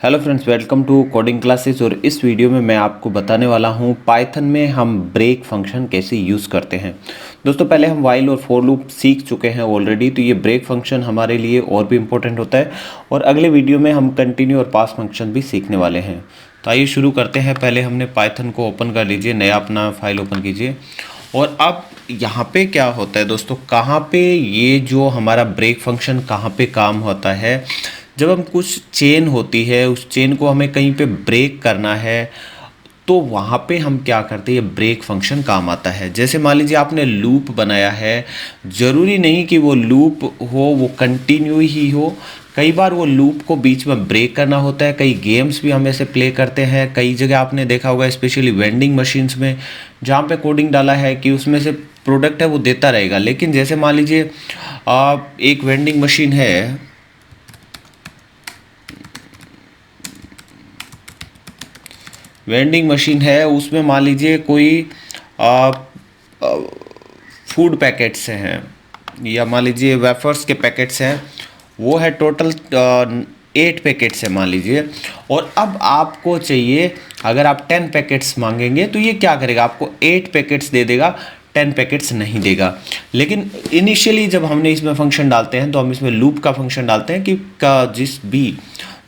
Hello friends, welcome to coding classes. और इस video में मैं आपको बताने वाला हूं पाइथन में हम ब्रेक फंक्शन कैसे यूज़ करते हैं। दोस्तों, पहले हम वाइल और फॉर लूप सीख चुके हैं ऑलरेडी, तो ये ब्रेक फंक्शन हमारे लिए और भी इम्पोर्टेंट होता है। और अगले वीडियो में हम कंटिन्यू और पास फंक्शन भी सीखने वाले हैं। तो आइए शुरू करते हैं। पहले हमने पाइथन को ओपन कर लीजिए, नया अपना फाइल ओपन कीजिए। और अब यहाँ पे क्या होता है दोस्तों, कहाँ पे ये जो हमारा ब्रेक फंक्शन कहाँ पे काम होता है, जब हम कुछ चेन होती है उस चेन को हमें कहीं पे ब्रेक करना है तो वहाँ पे हम क्या करते हैं, ये ब्रेक फंक्शन काम आता है। जैसे मान लीजिए आपने लूप बनाया है, ज़रूरी नहीं कि वो लूप हो वो कंटिन्यू ही हो, कई बार वो लूप को बीच में ब्रेक करना होता है। कई गेम्स भी हम ऐसे प्ले करते हैं, कई जगह आपने देखा होगा स्पेशली वेंडिंग मशीन्स में, जहाँ पे कोडिंग डाला है कि उसमें से प्रोडक्ट है वो देता रहेगा। लेकिन जैसे मान लीजिए एक वेंडिंग मशीन है, वेंडिंग मशीन है, उसमें मान लीजिए कोई फूड पैकेट्स हैं या मान लीजिए वेफर्स के पैकेट्स हैं, वो है टोटल 8 पैकेट्स है मान लीजिए। और अब आपको चाहिए, अगर आप 10 पैकेट्स मांगेंगे तो ये क्या करेगा, आपको 8 पैकेट्स दे देगा, 10 पैकेट्स नहीं देगा। लेकिन इनिशियली जब हमने इसमें फंक्शन डालते हैं तो हम इसमें लूप का फंक्शन डालते हैं कि जिस भी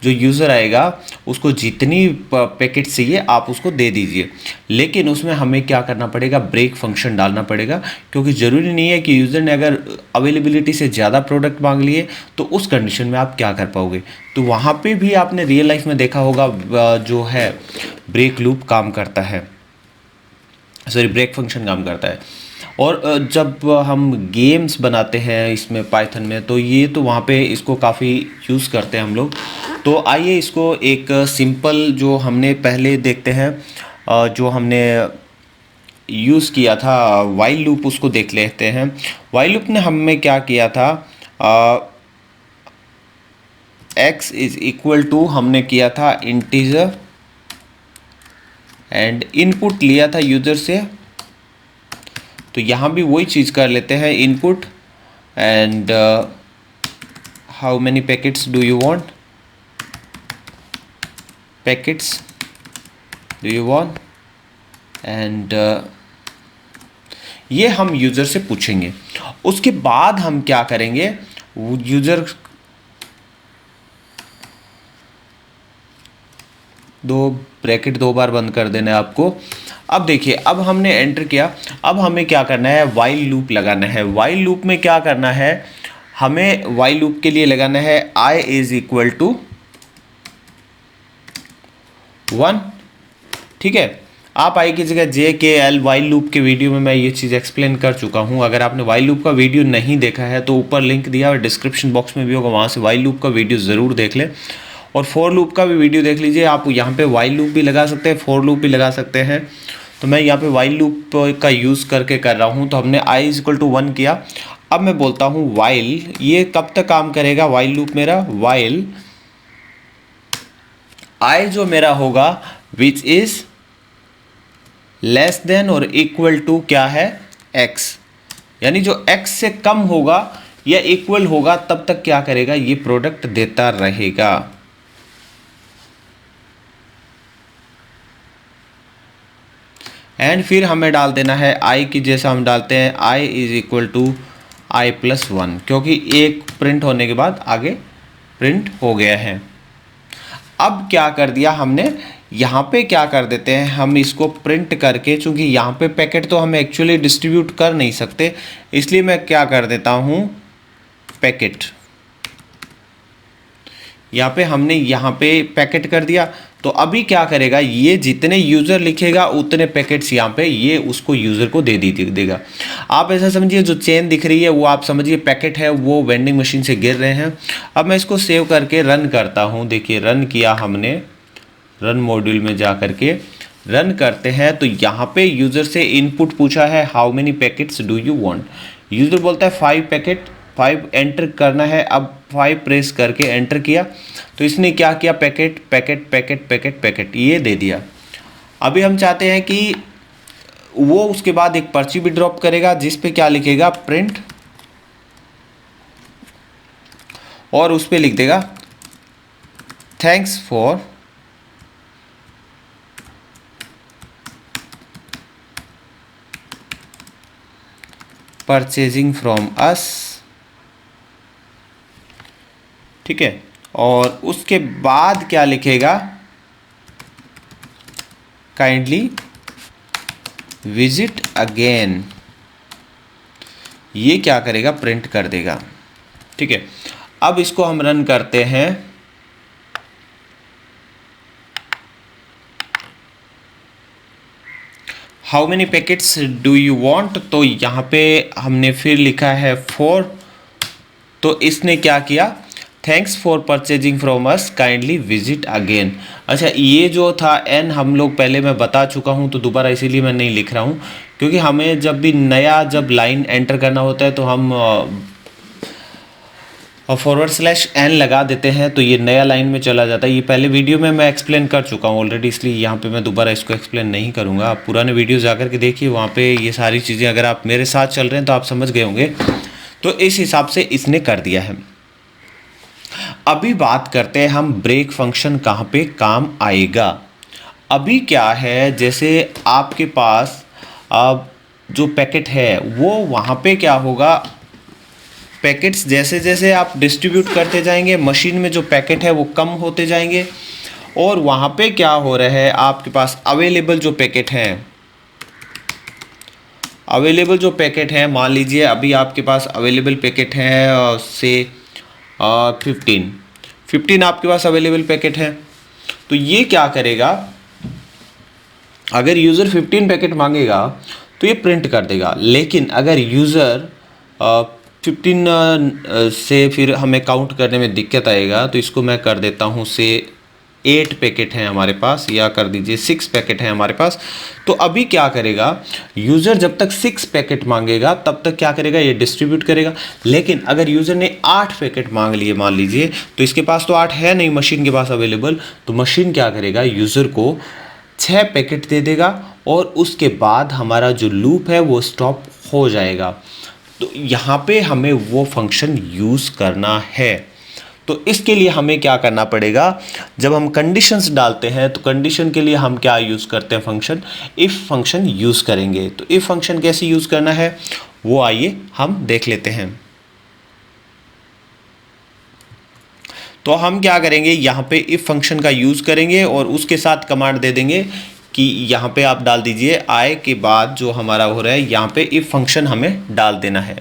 जो यूज़र आएगा उसको जितनी पैकेट चाहिए आप उसको दे दीजिए। लेकिन उसमें हमें क्या करना पड़ेगा, ब्रेक फंक्शन डालना पड़ेगा, क्योंकि ज़रूरी नहीं है कि यूज़र ने अगर अवेलेबिलिटी से ज़्यादा प्रोडक्ट मांग लिए तो उस कंडीशन में आप क्या कर पाओगे। तो वहाँ पे भी आपने रियल लाइफ में देखा होगा जो है ब्रेक लूप काम करता है, सॉरी ब्रेक फंक्शन काम करता है। और जब हम गेम्स बनाते हैं इसमें पाइथन में, तो ये तो वहाँ पे इसको काफ़ी यूज़ करते हैं हम लोग। तो आइए इसको एक सिंपल जो हमने पहले देखते हैं, जो हमने यूज़ किया था वाइल लूप, उसको देख लेते हैं। वाइल लूप ने हमें क्या किया था, x इज इक्वल टू हमने किया था इंटीजर एंड इनपुट लिया था यूज़र से। तो यहाँ भी वही चीज़ कर लेते हैं, input and how many packets do you want, packets do you want, and ये हम यूज़र से पूछेंगे। उसके बाद हम क्या करेंगे, यूज़र दो ब्रैकेट 2 बार बंद कर देना है आपको। अब देखिए, अब हमने एंटर किया, अब हमें क्या करना है, वाइल लूप लगाना है। वाइल लूप में क्या करना है, हमें वाइल लूप के लिए लगाना है i इज इक्वल टू 1। ठीक है, आप आई की जगह JKL वाइल लूप के वीडियो में मैं ये चीज़ एक्सप्लेन कर चुका हूँ। अगर आपने वाइल लूप का वीडियो नहीं देखा है तो ऊपर लिंक दिया और डिस्क्रिप्शन बॉक्स में भी होगा, वहाँ से वाइल लूप का वीडियो ज़रूर देख लें। और फॉर लूप का भी वीडियो देख लीजिए। आप यहाँ पे वाइल लूप भी लगा सकते हैं, फॉर लूप भी लगा सकते हैं। तो मैं यहाँ पे वाइल लूप का यूज़ करके कर रहा हूँ। तो हमने i इज इक्वल टू 1 किया। अब मैं बोलता हूँ वाइल, ये कब तक काम करेगा वाइल लूप मेरा, वाइल i जो मेरा होगा विच इज लेस देन और इक्वल टू क्या है, x, यानी जो x से कम होगा या इक्वल होगा तब तक क्या करेगा, ये प्रोडक्ट देता रहेगा। एंड फिर हमें डाल देना है i की जैसा हम डालते हैं i is equal to i plus 1, क्योंकि एक प्रिंट होने के बाद आगे प्रिंट हो गया है। अब क्या कर दिया हमने, यहाँ पे क्या कर देते हैं, हम इसको प्रिंट करके, चूंकि यहाँ पे पैकेट तो हम एक्चुअली डिस्ट्रीब्यूट कर नहीं सकते, इसलिए मैं क्या कर देता हूँ, पैकेट, यहाँ पे हमने यहाँ पे पैकेट कर दिया। तो अभी क्या करेगा, ये जितने यूज़र लिखेगा उतने पैकेट्स यहाँ पे ये उसको यूज़र को दे देगा। आप ऐसा समझिए, जो चेन दिख रही है वो आप समझिए पैकेट है, वो वेंडिंग मशीन से गिर रहे हैं। अब मैं इसको सेव करके रन करता हूँ। देखिए रन किया हमने, रन मॉड्यूल में जा करके रन करते हैं। तो यहाँ पे यूज़र से इनपुट पूछा है how many packets do you want. User बोलता है 5 पैकेट, 5 एंटर करना है। अब 5 प्रेस करके एंटर किया तो इसने क्या किया, packet packet packet packet packet ये दे दिया। अभी हम चाहते हैं कि वो उसके बाद एक पर्ची भी ड्रॉप करेगा जिस पे क्या लिखेगा, प्रिंट, और उस पे लिख देगा थैंक्स फॉर परचेजिंग फ्रॉम अस, ठीक है। और उसके बाद क्या लिखेगा, काइंडली विजिट अगेन। ये क्या करेगा, प्रिंट कर देगा, ठीक है। अब इसको हम रन करते हैं। How many packets do you want, तो यहाँ पे हमने फिर लिखा है 4, तो इसने क्या किया, thanks for purchasing from us, kindly visit again. अच्छा, ये जो था एन हम लोग पहले मैं बता चुका हूँ, तो दोबारा इसीलिए मैं नहीं लिख रहा हूँ, क्योंकि हमें जब भी नया जब लाइन एंटर करना होता है तो हम /n लगा देते हैं, तो ये नया लाइन में चला जाता है। ये पहले वीडियो में मैं एक्सप्लेन कर चुका हूँ ऑलरेडी, इसलिए यहाँ पे मैं दोबारा इसको एक्सप्लेन नहीं करूँगा। आप पुराने वीडियो जाकर के देखिए, वहाँ पे ये सारी चीज़ें अगर आप मेरे साथ चल रहे हैं तो आप समझ गए होंगे। तो इस हिसाब से इसने कर दिया है। अभी बात करते हैं हम ब्रेक फंक्शन कहाँ पे काम आएगा। अभी क्या है, जैसे आपके पास अब जो पैकेट है वो वहाँ पे क्या होगा, पैकेट्स जैसे जैसे आप डिस्ट्रीब्यूट करते जाएंगे, मशीन में जो पैकेट है वो कम होते जाएंगे, और वहाँ पे क्या हो रहा है, आपके पास अवेलेबल जो पैकेट हैं, अवेलेबल जो पैकेट हैं, मान लीजिए अभी आपके पास अवेलेबल पैकेट हैं से 15 आपके पास अवेलेबल पैकेट है। तो ये क्या करेगा, अगर यूज़र 15 पैकेट मांगेगा तो ये प्रिंट कर देगा, लेकिन अगर यूज़र 15 से फिर हमें काउंट करने में दिक्कत आएगा, तो इसको मैं कर देता हूँ से 8 पैकेट हैं हमारे पास, या कर दीजिए 6 पैकेट हैं हमारे पास। तो अभी क्या करेगा, यूज़र जब तक 6 पैकेट मांगेगा तब तक क्या करेगा, ये डिस्ट्रीब्यूट करेगा। लेकिन अगर यूज़र ने 8 पैकेट मांग लिए मान लीजिए, तो इसके पास तो 8 है नहीं मशीन के पास अवेलेबल, तो मशीन क्या करेगा, यूज़र को 6 पैकेट दे देगा, और उसके बाद हमारा जो लूप है वो स्टॉप हो जाएगा। तो यहाँ पे हमें वो फंक्शन यूज़ करना है। तो इसके लिए हमें क्या करना पड़ेगा, जब हम कंडीशंस डालते हैं तो कंडीशन के लिए हम क्या यूज़ करते हैं, फंक्शन इफ़ फंक्शन यूज़ करेंगे। तो इफ़ फंक्शन कैसे यूज़ करना है वो आइए हम देख लेते हैं। तो हम क्या करेंगे, यहाँ पे इफ़ फंक्शन का यूज़ करेंगे और उसके साथ कमांड दे देंगे कि यहाँ पे आप डाल दीजिए आई के बाद जो हमारा हो रहा है, यहाँ पे इफ़ फंक्शन हमें डाल देना है।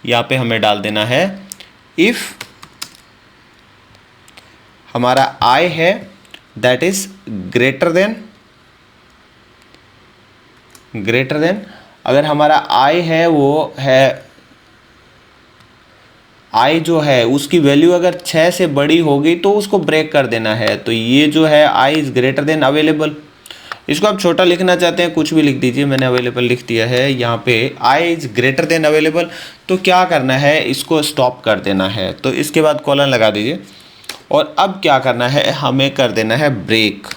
यहाँ पे हमें डाल देना है इफ़ हमारा आई है दैट इज ग्रेटर देन, अगर हमारा आई है वो है, आई जो है उसकी वैल्यू अगर 6 से बड़ी हो गई तो उसको ब्रेक कर देना है। तो ये जो है I is greater than available, इसको आप छोटा लिखना चाहते हैं कुछ भी लिख दीजिए, मैंने अवेलेबल लिख दिया है। यहाँ पे I is greater than available, तो क्या करना है, इसको स्टॉप कर देना है। तो इसके बाद कॉलन लगा दीजिए, और अब क्या करना है, हमें कर देना है ब्रेक,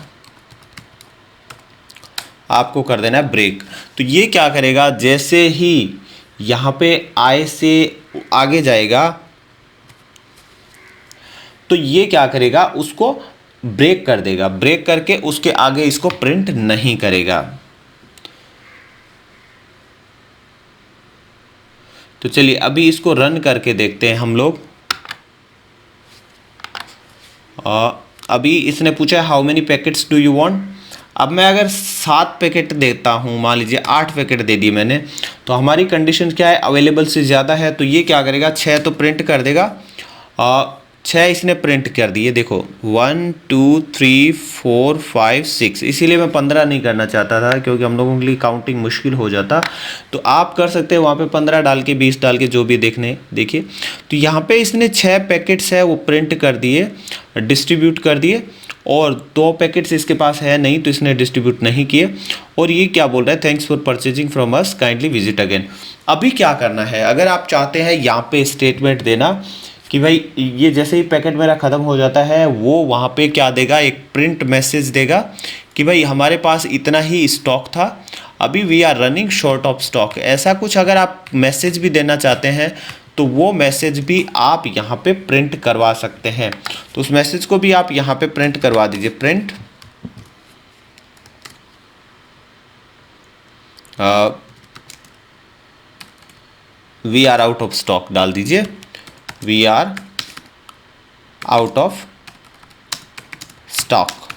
आपको कर देना है ब्रेक। तो ये क्या करेगा, जैसे ही यहाँ पे आई से आगे जाएगा तो ये क्या करेगा, उसको ब्रेक कर देगा, ब्रेक करके उसके आगे इसको प्रिंट नहीं करेगा। तो चलिए अभी इसको रन करके देखते हैं हम लोग। अभी इसने पूछा how many packets do you want. अब मैं अगर 7 पैकेट देता हूँ, मान लीजिए 8 पैकेट दे दिए मैंने, तो हमारी कंडीशन क्या है, अवेलेबल से ज़्यादा है, तो ये क्या करेगा, 6 तो प्रिंट कर देगा। 6 इसने प्रिंट कर दिए, देखो 1 2 3 4 5 6, इसीलिए मैं 15 नहीं करना चाहता था क्योंकि हम लोगों के लिए काउंटिंग मुश्किल हो जाता। तो आप कर सकते हैं वहाँ पे 15 डाल के 20 डाल के, जो भी देखने देखिए। तो यहाँ पे इसने 6 पैकेट्स है वो प्रिंट कर दिए, डिस्ट्रीब्यूट कर दिए, और 2 पैकेट्स इसके पास है नहीं तो इसने डिस्ट्रीब्यूट नहीं किए। और ये क्या बोल रहा है, thanks for purchasing from us, kindly visit again. अभी क्या करना है, अगर आप चाहते हैं यहाँ पे स्टेटमेंट देना कि भाई ये जैसे ही पैकेट मेरा ख़त्म हो जाता है वो वहाँ पे क्या देगा, एक प्रिंट मैसेज देगा कि भाई हमारे पास इतना ही स्टॉक था, अभी we are running short of stock. ऐसा कुछ अगर आप मैसेज भी देना चाहते हैं तो वो मैसेज भी आप यहाँ पे प्रिंट करवा सकते हैं। तो उस मैसेज को भी आप यहाँ पे प्रिंट करवा दीजिए, print we are out of stock डाल दीजिए, we are out of stock.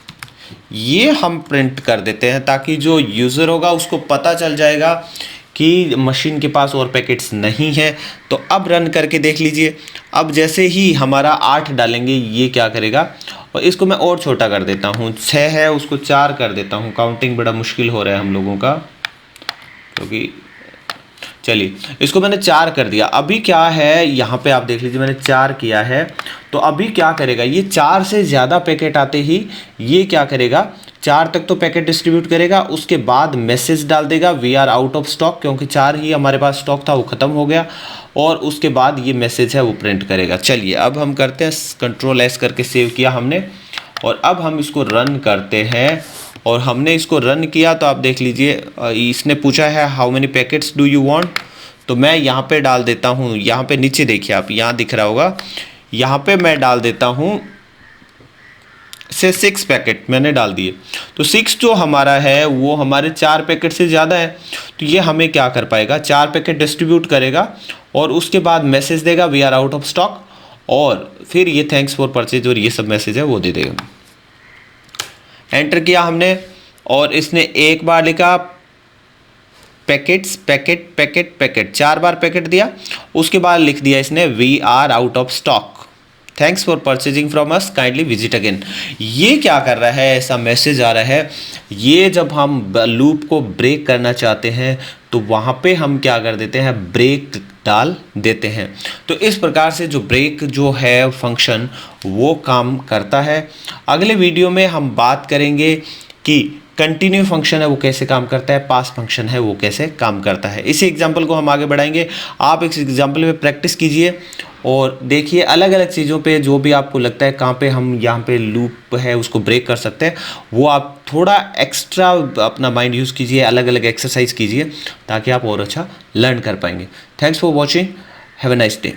ये हम प्रिंट कर देते हैं ताकि जो यूज़र होगा उसको पता चल जाएगा कि मशीन के पास और पैकेट्स नहीं है। तो अब रन करके देख लीजिए। अब जैसे ही हमारा 8 डालेंगे ये क्या करेगा, और इसको मैं और छोटा कर देता हूँ, 6 है उसको 4 कर देता हूँ। काउंटिंग बड़ा मुश्किल हो रहा है हम लोगों का, क्योंकि चलिए इसको मैंने 4 कर दिया। अभी क्या है यहाँ पे आप देख लीजिए, मैंने 4 किया है। तो अभी क्या करेगा, ये 4 से ज़्यादा पैकेट आते ही ये क्या करेगा, 4 तक तो पैकेट डिस्ट्रीब्यूट करेगा, उसके बाद मैसेज डाल देगा we are out of stock, क्योंकि 4 ही हमारे पास स्टॉक था वो ख़त्म हो गया, और उसके बाद ये मैसेज है वो प्रिंट करेगा। चलिए अब हम करते हैं, Ctrl+S करके सेव किया हमने, और अब हम इसको रन करते हैं। और हमने इसको रन किया तो आप देख लीजिए, इसने पूछा है how many packets do you want, तो मैं यहाँ पे डाल देता हूँ, यहाँ पे नीचे देखिए आप, यहाँ दिख रहा होगा, यहाँ पे मैं डाल देता हूँ से 6 पैकेट मैंने डाल दिए। तो 6 जो हमारा है वो हमारे 4 पैकेट से ज़्यादा है, तो ये हमें क्या कर पाएगा, 4 पैकेट डिस्ट्रीब्यूट करेगा और उसके बाद मैसेज देगा we are out of stock, और फिर ये थैंक्स फॉर परचेज और ये सब मैसेज है वो दे देगा। एंटर किया हमने और इसने एक बार लिखा पैकेट्स, पैकेट पैकेट पैकेट, 4 बार पैकेट दिया, उसके बाद लिख दिया इसने we are out of stock, thanks for purchasing from us, kindly visit again. ये क्या कर रहा है, ऐसा मैसेज आ रहा है। ये जब हम लूप को ब्रेक करना चाहते हैं तो वहाँ पे हम क्या कर देते हैं, ब्रेक डाल देते हैं। तो इस प्रकार से जो ब्रेक जो है फंक्शन वो काम करता है। अगले वीडियो में हम बात करेंगे कि कंटिन्यू फंक्शन है वो कैसे काम करता है, पास फंक्शन है वो कैसे काम करता है। इसी एग्जाम्पल को हम आगे बढ़ाएंगे। आप इस एग्जाम्पल में प्रैक्टिस कीजिए और देखिए अलग अलग चीज़ों पे जो भी आपको लगता है कहाँ पे हम यहाँ पे लूप है उसको ब्रेक कर सकते हैं, वो आप थोड़ा एक्स्ट्रा अपना माइंड यूज़ कीजिए, अलग अलग एक्सरसाइज कीजिए ताकि आप और अच्छा लर्न कर पाएंगे। Thanks for watching, have a nice day.